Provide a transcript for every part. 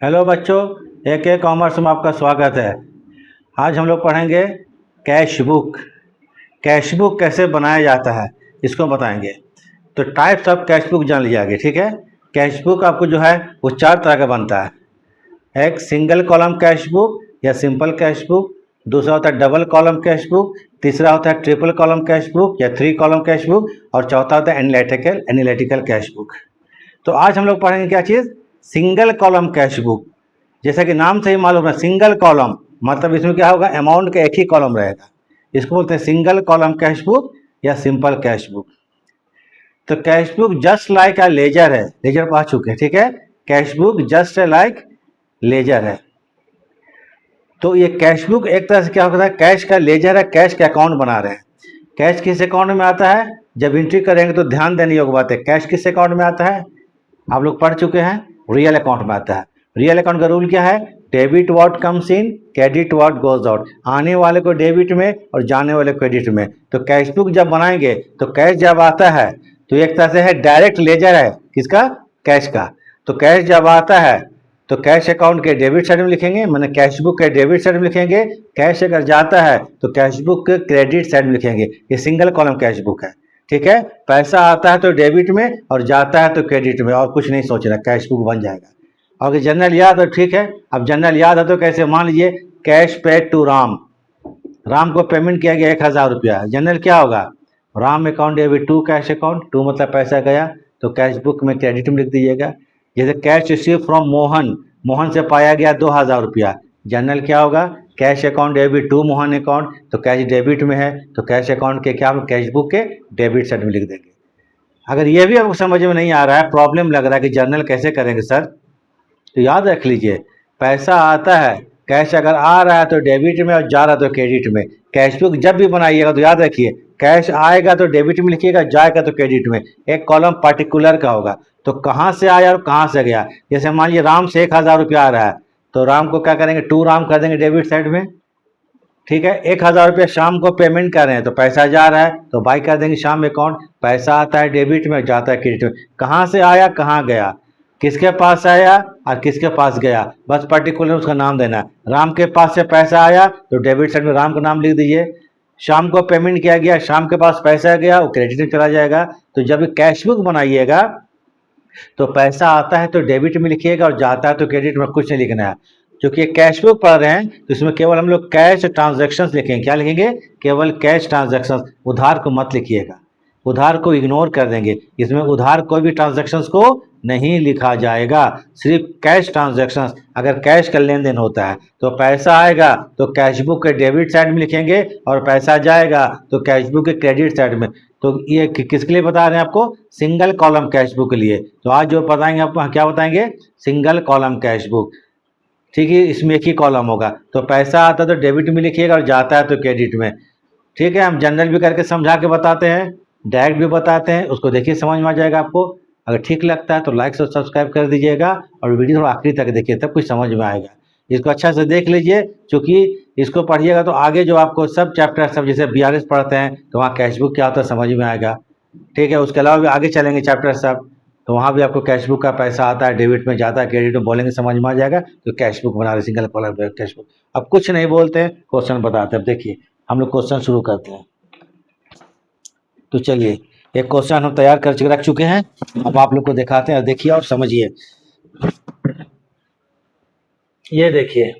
Hello बच्चों, एक commerce में आपका स्वागत है। आज हम लोग पढ़ेंगे कैश बुक। कैश बुक कैसे बनाया जाता है इसको बताएंगे। तो टाइप्स ऑफ कैश बुक जान लीजिए आगे, ठीक है। कैश बुक आपको जो है वो 4 तरह का बनता है। एक सिंगल कॉलम कैश बुक या सिंपल कैश बुक, दूसरा होता है डबल कॉलम कैश बुक, तीसरा होता है ट्रिपल कॉलम कैश बुक या 3 कॉलम कैश बुक, और चौथा होता है एनालिटिकल कैश बुक। तो आज हम लोग पढ़ेंगे क्या चीज़, सिंगल कॉलम कैश बुक। जैसा कि नाम से ही मालूम है, सिंगल कॉलम मतलब इसमें क्या होगा, अमाउंट का एक ही कॉलम रहेगा। इसको बोलते हैं सिंगल कॉलम कैश बुक या सिंपल कैश बुक। तो cash book just like a ledger है, लेजर पढ़ चुके हैं, ठीक है। Cash book just like ledger है। तो ये कैश बुक एक तरह से क्या होता है, कैश का लेजर है, कैश का अकाउंट बना रहे हैं। कैश किस अकाउंट में आता है, जब एंट्री करेंगे तो ध्यान देने योग्य बात है, कैश किस अकाउंट में आता है, आप लोग पढ़ चुके हैं, रियल अकाउंट में आता है। रियल अकाउंट का रूल क्या है, debit what comes in, credit what goes out. आने वाले को डेबिट में और जाने वाले को क्रेडिट में। तो कैश बुक जब बनाएंगे तो कैश जब आता है तो एक तरह से है डायरेक्ट लेजर है, किसका, कैश का। तो कैश जब आता है तो कैश अकाउंट के डेबिट साइड में लिखेंगे, मैंने कैश बुक के डेबिट साइड में लिखेंगे। कैश अगर जाता है तो कैश बुक के क्रेडिट साइड में लिखेंगे। ये सिंगल कॉलम कैश बुक है, ठीक है। पैसा आता है तो डेबिट में और जाता है तो क्रेडिट में, और कुछ नहीं सोचना, कैश बुक बन जाएगा। और जनरल याद है, ठीक है। अब जनरल याद है तो कैसे, मान लीजिए cash paid to Ram, Ram को पेमेंट किया गया 1000 रुपया। जनरल क्या होगा, Ram account debit to cash account, to मतलब पैसा गया तो कैश बुक में क्रेडिट में लिख दीजिएगा। जैसे cash receive from Mohan, Mohan से पाया गया 2000 रुपया। जनरल क्या होगा, cash account debit to Mohan account, तो कैश डेबिट में है तो कैश अकाउंट के क्या, कैश बुक के डेबिट साइड में लिख देंगे। अगर ये भी आपको समझ में नहीं आ रहा है, प्रॉब्लम लग रहा है कि जर्नल कैसे करेंगे सर, तो याद रख लीजिए, पैसा आता है, कैश अगर आ रहा है तो डेबिट में और जा रहा है तो क्रेडिट में। कैश बुक जब भी बनाइएगा तो याद रखिए, कैश आएगा तो डेबिट में लिखिएगा, जाएगा तो क्रेडिट में। एक कॉलम पर्टिकुलर का होगा, तो कहाँ से आया और कहाँ से गया। जैसे मान लीजिए राम से 1000 रुपया आ रहा है तो राम को क्या करेंगे, टू राम कर देंगे डेबिट साइड में, ठीक है। 1000 रुपया शाम को पेमेंट कर रहे हैं तो पैसा जा रहा है तो बाई कर देंगे शाम अकाउंट। पैसा आता है डेबिट में, जाता है क्रेडिट में। कहाँ से आया कहाँ गया, किसके पास आया और किसके पास गया, बस पर्टिकुलर उसका नाम देना है। राम के पास से पैसा आया तो डेबिट साइड में राम का नाम लिख दीजिए। शाम को पेमेंट किया गया, शाम के पास पैसा गया, वो क्रेडिट में चला जाएगा। तो जब कैश बुक बनाइएगा तो पैसा आता है तो डेबिट में लिखिएगा और जाता है तो क्रेडिट में, कुछ नहीं लिखना है। क्योंकि कैश बुक पढ़ रहे हैं तो इसमें केवल हम लोग कैश ट्रांजैक्शंस लिखेंगे। क्या लिखेंगे, केवल कैश ट्रांजैक्शंस, उधार को मत लिखिएगा, उधार को इग्नोर कर देंगे। इसमें उधार कोई भी ट्रांजैक्शंस को नहीं लिखा जाएगा, सिर्फ कैश ट्रांजैक्शंस। अगर कैश का लेन देन होता है तो पैसा आएगा तो कैश बुक के डेबिट साइड में लिखेंगे और पैसा जाएगा तो कैश बुक के क्रेडिट साइड में। तो ये किसके लिए बता रहे हैं आपको, सिंगल कॉलम कैश बुक के लिए। तो आज जो बताएंगे आपको, क्या बताएंगे, सिंगल कॉलम कैश बुक, ठीक है। इसमें एक ही कॉलम होगा, तो पैसा आता है तो डेबिट में लिखिएगा और जाता है तो क्रेडिट में, ठीक है। हम जनरल भी करके समझा के बताते हैं, डायरेक्ट भी बताते हैं, उसको देखिए समझ में आ जाएगा आपको। अगर ठीक लगता है तो लाइक और सब्सक्राइब कर दीजिएगा और वीडियो थोड़ा आखिरी तक देखिए, तब कुछ समझ में आएगा। इसको अच्छा से देख लीजिए, क्योंकि इसको पढ़िएगा तो आगे जो आपको सब चैप्टर, सब जैसे बीआरएस पढ़ते हैं तो वहाँ कैश बुक क्या होता है समझ में आएगा, ठीक है। उसके अलावा भी आगे चलेंगे चैप्टर सब, तो वहाँ भी आपको कैश बुक का पैसा आता है, डेबिट में जाता है, क्रेडिट में बोलेंगे समझ में आ जाएगा। तो कैश बुक बना रहे, सिंगल कॉलम कैश बुक। अब कुछ नहीं बोलते हैं, क्वेश्चन बताते हैं। अब देखिए हम लोग क्वेश्चन शुरू करते हैं। तो चलिए, एक क्वेश्चन हम तैयार कर रख चुके हैं, अब आप लोग को दिखाते हैं, देखिए और समझिए। ये देखिए,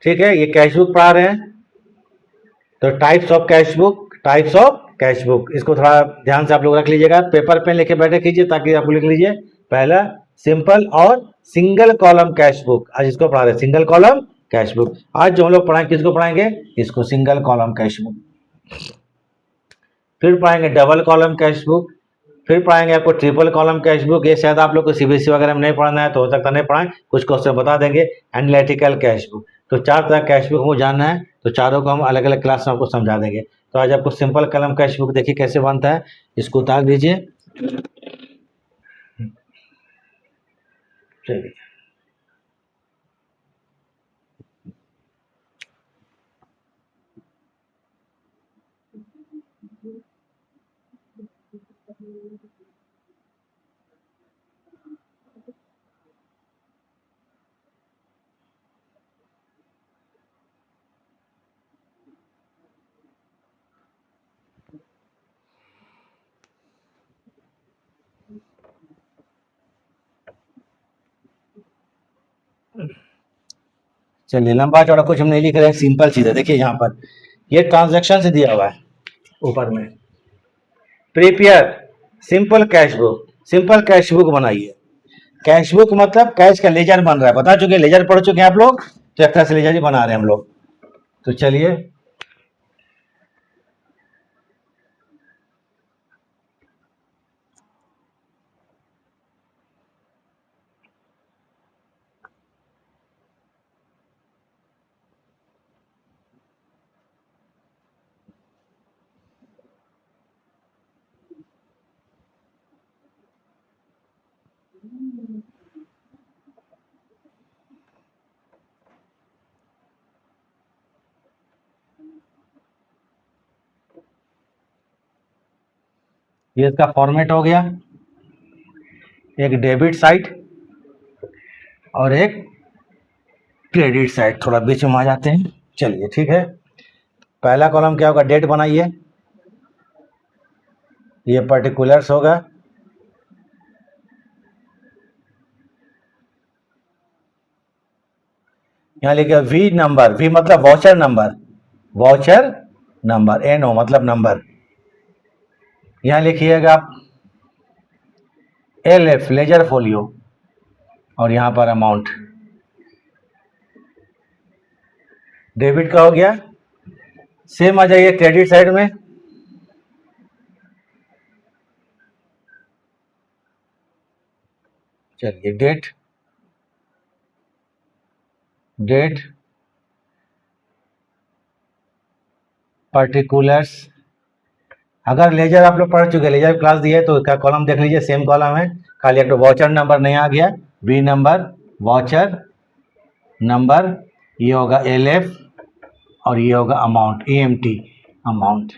ठीक है, ये कैश बुक पढ़ा रहे हैं। तो types of cash book, types of cash book, इसको थोड़ा ध्यान से आप लोग रख लीजिएगा, पेपर पेन लेके बैठे कीजिए ताकि आप लिख लीजिए। पहला सिंपल और सिंगल कॉलम कैश बुक, आज इसको पढ़ा रहे हैं, सिंगल कॉलम कैश बुक। आज जो हम लोग पढ़ाएंगे, किसको पढ़ाएंगे, इसको, सिंगल कॉलम कैश बुक। फिर पढ़ाएंगे डबल कॉलम कैश बुक, फिर पढ़ाएंगे आपको ट्रिपल कॉलम कैश बुक। ये शायद आप लोग को सीबीएसई वगैरह में नहीं पढ़ना है तो हो सकता नहीं पढ़ाएं, कुछ क्वेश्चन बता देंगे। एनालिटिकल कैश बुक, तो 4 तरह कैश बुक को जानना है तो चारों को हम अलग अलग क्लास में आपको समझा देंगे। तो आज आपको सिंपल कॉलम कैश बुक देखिए कैसे बनता है, इसको उतार दीजिए। चलिए, चलिए, लंबा चौड़ा कुछ हम नहीं लिख रहे हैं, सिंपल चीज़ है। देखिए यहाँ पर ये ट्रांजैक्शन से दिया हुआ है ऊपर में। Prepare simple cash book, simple cash book बनाइए। कैश बुक मतलब कैश का लेजर बन रहा है, बता चुके, लेजर पढ़ चुके हैं आप लोग, तो एक तरह से लेजर ही बना रहे हैं हम लोग। तो चलिए, ये इसका फॉर्मेट हो गया, एक डेबिट साइड और एक क्रेडिट साइड, थोड़ा बीच में आ जाते हैं। चलिए ठीक है, पहला कॉलम क्या होगा, डेट बनाइए, ये पर्टिकुलर्स होगा, यहाँ लिखिए वी नंबर, वी मतलब voucher number, voucher number, N O मतलब नंबर। यहाँ लिखिएगा एल एफ लेजर फोलियो, और यहाँ पर अमाउंट। डेबिट का हो गया, सेम आ जाइए क्रेडिट साइड में, चलिए डेट, डेट पर्टिकुलर्स। अगर लेजर आप लोग पढ़ चुके, लेजर क्लास दी है तो इसका कॉलम देख लीजिए, सेम कॉलम है, खाली एक तो वाउचर नंबर नहीं आ गया, बी नंबर वाउचर नंबर, ये होगा एल एफ, और ये होगा amount, A M T amount.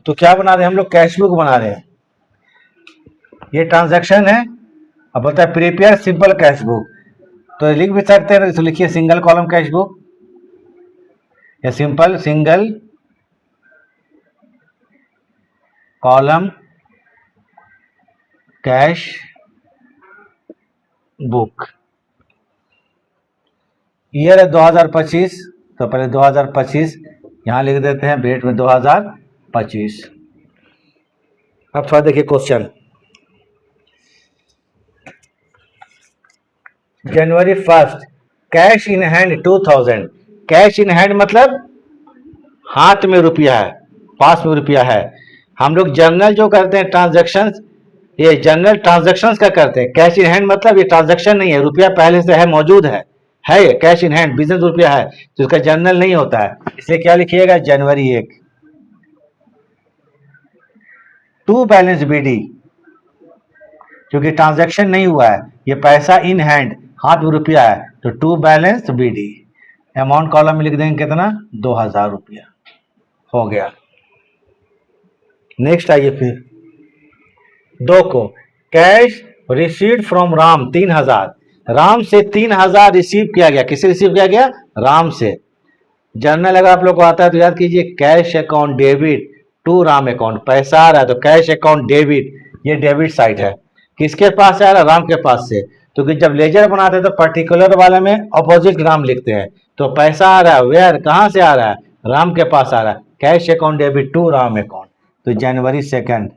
तो क्या बना रहे हैं हम लोग, कैश बुक बना रहे हैं। ये ट्रांजैक्शन है, अब बोलता है प्रिपेयर सिंपल कैश बुक, तो लिख भी सकते हैं, तो लिखिए सिंगल कॉलम कैश बुक या simple single column cash book. Year है 2025, तो पहले 2025 यहाँ लिख देते हैं, ब्रेट में 2025। अब थोड़ा देखिए question, January 1 cash in hand 2000, cash in hand मतलब हाथ में रुपया है, पास में रुपया है। हम लोग जर्नल जो करते हैं ट्रांजैक्शन, ये जनरल ट्रांजैक्शंस का करते हैं, कैश इन हैंड मतलब ये ट्रांजैक्शन नहीं है, रुपया पहले से है, मौजूद है ये कैश इन हैंड, बिजनेस रुपया है, तो इसका जनरल नहीं होता है, इसलिए क्या लिखिएगा, जनवरी 1। टू बैलेंस बीडी, क्योंकि ट्रांजैक्शन नहीं हुआ है, ये पैसा इन हैंड, हाथ में रुपया है, तो to balance B. Amount column में लिख देंगे कितना, 2000 रुपया, हो गया। नेक्स्ट आइए फिर, दो को, cash received from Ram 3000, Ram से 3000 रिसीव किया गया, किसे रिसीव किया गया, राम से। जर्नल अगर आप लोग को आता है तो याद कीजिए, cash account debit to Ram account, पैसा आ रहा है तो कैश अकाउंट डेबिट, ये डेबिट साइड है, किसके पास से आ रहा है, राम के पास से। तो कि जब लेजर बनाते हैं तो पर्टिकुलर वाले में अपोजिट राम लिखते हैं, तो पैसा आ रहा है वेयर, कहाँ से आ रहा है, राम के पास आ रहा है, cash account debit to Ram account. तो जनवरी 2,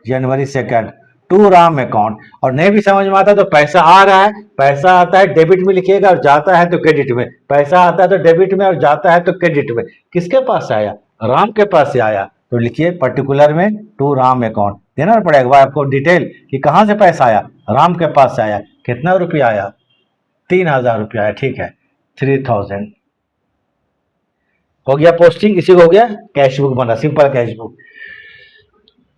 जनवरी 2 टू राम अकाउंट। और नहीं भी समझ में आता तो पैसा आ रहा है, पैसा आता है डेबिट में लिखिएगा, और जाता है तो क्रेडिट में, पैसा आता है तो डेबिट में और जाता है तो क्रेडिट में। किसके पास से आया, राम के पास से आया, तो लिखिए पर्टिकुलर में टू राम अकाउंट, देना पड़ेगा आपको डिटेल कि कहाँ से पैसा आया, राम के पास से आया, कितना रुपया आया, 3000 रुपया आया, ठीक है, 3000 हो गया पोस्टिंग, इसी को हो गया कैश बुक बना, सिंपल कैश बुक।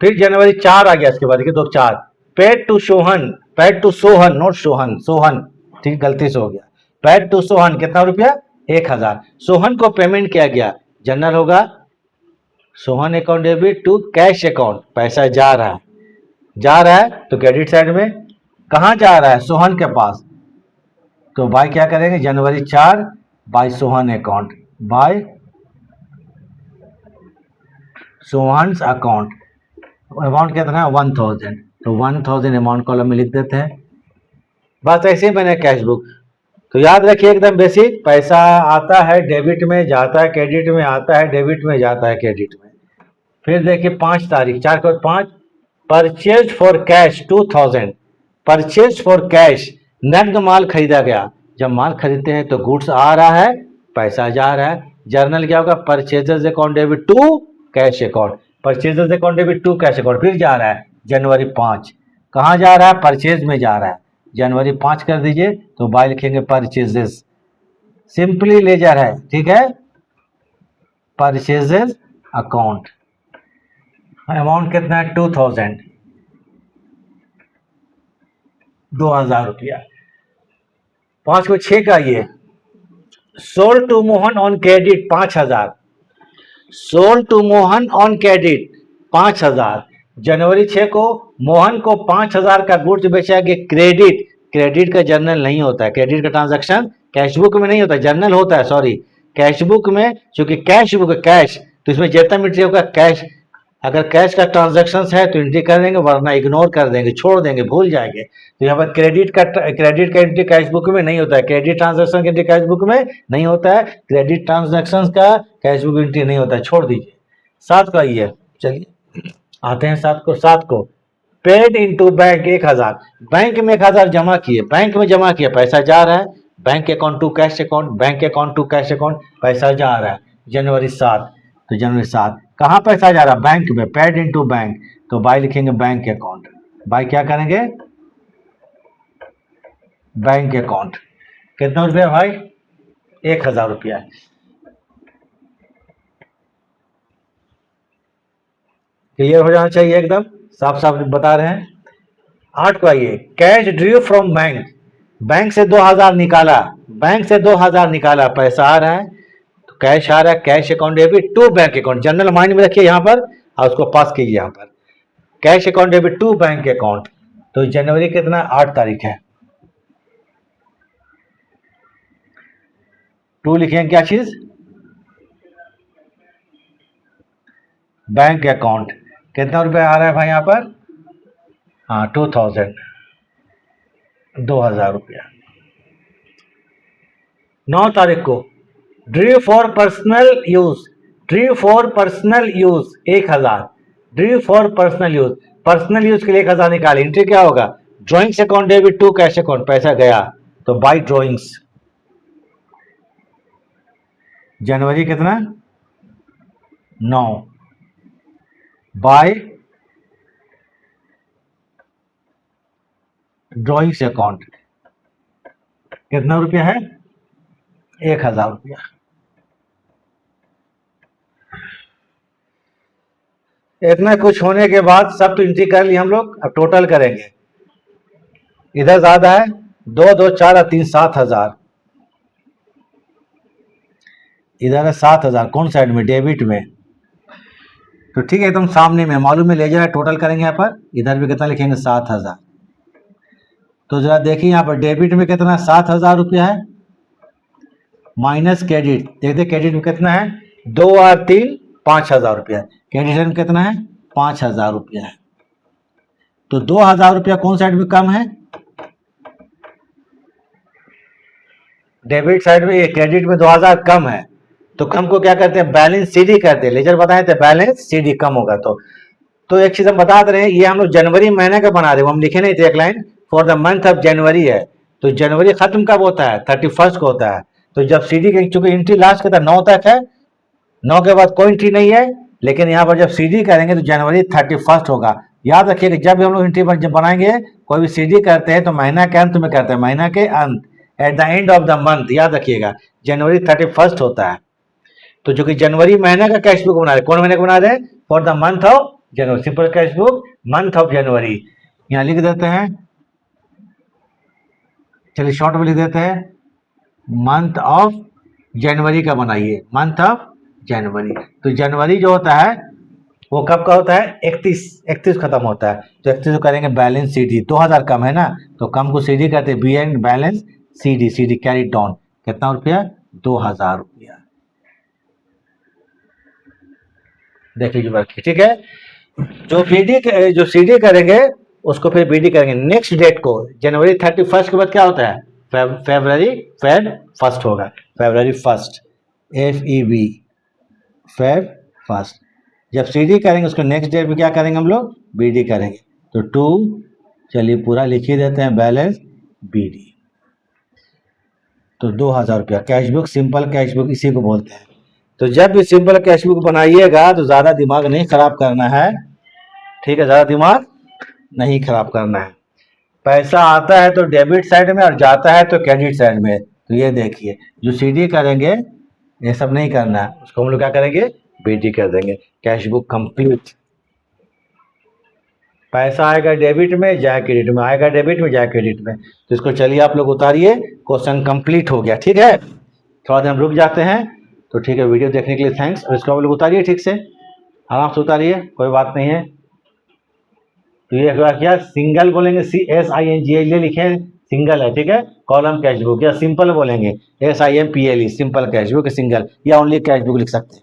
फिर जनवरी 4 आ गया, इसके बाद देखिए 4, paid to Sohan, paid to Sohan note Sohan, Sohan, ठीक गलती से हो गया, पेड टू सोहन कितना रुपया, 1000, सोहन को पेमेंट किया गया, जनरल होगा Sohan account debit to cash account, पैसा जा रहा है, जा रहा है तो क्रेडिट साइड में, कहाँ जा रहा है, सोहन के पास, तो बाय क्या करेंगे, जनवरी 4 by Sohan account, by Sohan account, amount कितना है 1000, तो 1000 अमाउंट कॉलम में लिख देते हैं, बस ऐसे ही बने कैश बुक। तो याद रखिए एकदम बेसिक, पैसा आता है डेबिट में, जाता है क्रेडिट में, आता है डेबिट में, जाता है क्रेडिट में। फिर देखिए 5 तारीख, 4 5, purchase for cash 2000, purchase for cash, नकद माल खरीदा गया। जब माल खरीदते हैं तो गुड्स आ रहा है, पैसा जा रहा है। जर्नल क्या होगा, purchases account debit to cash account, purchases account debit to cash account. फिर जा रहा है जनवरी 5, कहाँ जा रहा है, परचेज में जा रहा है। जनवरी 5 कर दीजिए तो बाय लिखेंगे परचेजेस, सिंपली लेजर है, ठीक है। परचेजेस अकाउंट, अमाउंट कितना है 2000, 2000 रुपया। 5 को 6 का ये, sold to Mohan on credit 5000, sold to Mohan on credit 5000। जनवरी 6 को मोहन को 5000 का गुड्स बेचा गया क्रेडिट, क्रेडिट का जर्नल नहीं होता है, क्रेडिट का ट्रांजैक्शन कैशबुक में नहीं होता, जर्नल होता है, सॉरी। कैशबुक में चूंकि कैश बुक है कैश, तो इसमें जितना एंट्री होगा कैश, अगर कैश का ट्रांजैक्शन है तो एंट्री कर देंगे, वरना इग्नोर कर देंगे, छोड़ देंगे, भूल जाएंगे। तो यहाँ पर क्रेडिट का एंट्री कैश बुक में नहीं होता है, क्रेडिट ट्रांजैक्शन का एंट्री कैश बुक में नहीं होता है, क्रेडिट ट्रांजैक्शन का कैश बुक एंट्री नहीं होता है, छोड़ दीजिए। 7 का ये, चलिए आते हैं 7 को। पेड इनटू बैंक 1000, बैंक में 1000 जमा किए, बैंक में जमा किया, पैसा जा रहा है, bank account to cash account, bank account to cash account, पैसा जा रहा है। जनवरी 7, तो जनवरी 7 कहाँ पैसा जा रहा है, बैंक में, पेड इनटू बैंक, तो बाय लिखेंगे बैंक अकाउंट। बाय क्या करेंगे, बैंक अकाउंट। कितना रुपया भाई, 1000 रुपया। क्लियर हो जाना चाहिए, एकदम साफ साफ बता रहे हैं। 8 को आइए, cash Drew from bank, bank से 2000 निकाला, बैंक से 2000 निकाला, पैसा आ रहा है, तो कैश आ रहा है, cash account debit to bank account, journal mind में रखिए यहाँ पर और उसको पास कीजिए यहाँ पर, cash account debit to bank account. तो जनवरी कितना, 8 तारीख है, टू लिखेंगे क्या चीज, बैंक अकाउंट। कितना रुपया आ रहा है भाई यहाँ पर, हाँ 2000, 2000 रुपया। 9 तारीख को drew for personal use, drew for personal use 1000, drew for personal use, personal use के लिए 1000 निकाले, एंट्री क्या होगा, drawings account debit to cash account, पैसा गया, तो बाई ड्रॉइंग्स। जनवरी कितना, 9, बाय ड्रॉइंग्स अकाउंट, कितना रुपया है, 1000 रुपया। इतना कुछ होने के बाद सब तो एंट्री कर लिया हम लोग, अब टोटल करेंगे। इधर ज्यादा है, 2 2 4 और 3 7000, इधर है 7000, कौन साइड में, डेबिट में, तो ठीक है एकदम सामने में, मालूम है लेजर है, टोटल करेंगे यहाँ पर, इधर भी कितना लिखेंगे 7000। तो जरा देखिए यहाँ पर डेबिट में कितना 7000 रुपया है, माइनस क्रेडिट, देखते क्रेडिट में कितना है, 2 और 3 5000 रुपया, क्रेडिट में कितना है 5000 रुपया है। तो 2000 रुपया कौन साइड में कम है, डेबिट साइड में, क्रेडिट में 2000 कम है, तो कम को क्या करते हैं, बैलेंस सीडी करते हैं, लेजर बताए थे बैलेंस सीडी कम होगा। तो एक चीज हम बता दे रहे हैं, ये हम लोग जनवरी महीने का बना रहे हैं, हम लिखे नहीं थे एक line, for the month of January है, तो जनवरी खत्म कब होता है, 31 को होता है। तो जब सीडी की चूंकि एंट्री लास्ट का 9 तक है, 9 के बाद कोई एंट्री नहीं है, लेकिन यहाँ पर जब सीडी करेंगे तो जनवरी 31 होगा। याद रखिए कि जब भी हम लोग एंट्री जब बनाएंगे, कोई भी सीडी करते हैं तो महीना के अंत में करते हैं, महीना के अंत, at the end of the month, याद रखिएगा जनवरी 31 होता है। तो जो कि जनवरी महीने का कैश बुक बना रहे, कौन महीने का बना रहे, for the month of January, simple cash book month of January, यहां लिख देते हैं, चलिए शॉर्ट में लिख देते हैं, मंथ ऑफ जनवरी का बनाइए, मंथ ऑफ जनवरी। तो जनवरी जो होता है वो कब का होता है, 31 खत्म होता है, तो 31 को करेंगे बैलेंस सीडी, 2000 कम है ना, तो कम को सीडी करते हैं, B and balance C D, C D carry down, कितना रुपया 2000 रुपया। देख लीजिए, ठीक है। जो सीडी करेंगे उसको फिर बीडी करेंगे नेक्स्ट डेट को। जनवरी 31 के बाद क्या होता है, फेब्रवरी फर्स्ट होगा, फेब्रवरी फर्स्ट, FEB, फर्स्ट। जब CD करेंगे उसको नेक्स्ट डेट में क्या करेंगे हम लोग, BD करेंगे। तो 2, चलिए पूरा लिख ही देते हैं, बैलेंस BD। तो 2000 रुपया cash book, simple cash book इसी को बोलते हैं। तो जब भी सिंपल कैश बुक बनाइएगा तो ज़्यादा दिमाग नहीं खराब करना है, ठीक है, ज़्यादा दिमाग नहीं खराब करना है। पैसा आता है तो डेबिट साइड में और जाता है तो क्रेडिट साइड में। तो ये देखिए जो CD करेंगे ये सब नहीं करना है, उसको हम लोग क्या करेंगे, BD कर देंगे। Cash book complete. पैसा आएगा डेबिट में, जाए क्रेडिट में, आएगा डेबिट में, जाए क्रेडिट में। तो इसको चलिए आप लोग उतारिए, क्वेश्चन कंप्लीट हो गया, ठीक है। थोड़ा देर हम रुक जाते हैं, तो ठीक है, वीडियो देखने के लिए थैंक्स। और इसको आप लोग उतारिए ठीक से, आराम से उतारिए, कोई बात नहीं है। तो ये क्या सिंगल बोलेंगे, SINGL लिखे, सिंगल है, ठीक है। कॉलम कैश बुक, या सिंपल बोलेंगे SIMPLE, simple cash book single, या ओनली कैश बुक लिख सकते हैं।